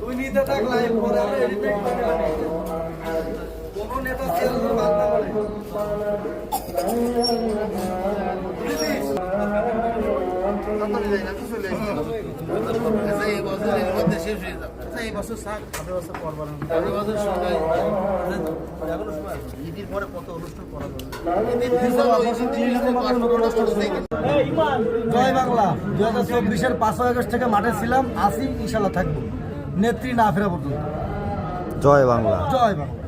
তুই নিতে থাকলে পরে আমরা এডিট করে কোন নেতা সেল করে বাদ না বলে এই বছরের মধ্যে শেষ হয়ে যাবে। এই বছর শাক আগের বছর করবো না, আগের বছর সময় এখনো সময় ঈদের পরে কত অনুষ্ঠান করা যাবে। জয় বাংলা। 2024-এর 5 আগস্ট থেকে মাঠে ছিলাম, আসি, ইনশাল্লাহ থাকবো নেত্রী না ফেরা পর্যন্ত। জয় বাংলা। জয় বাংলা।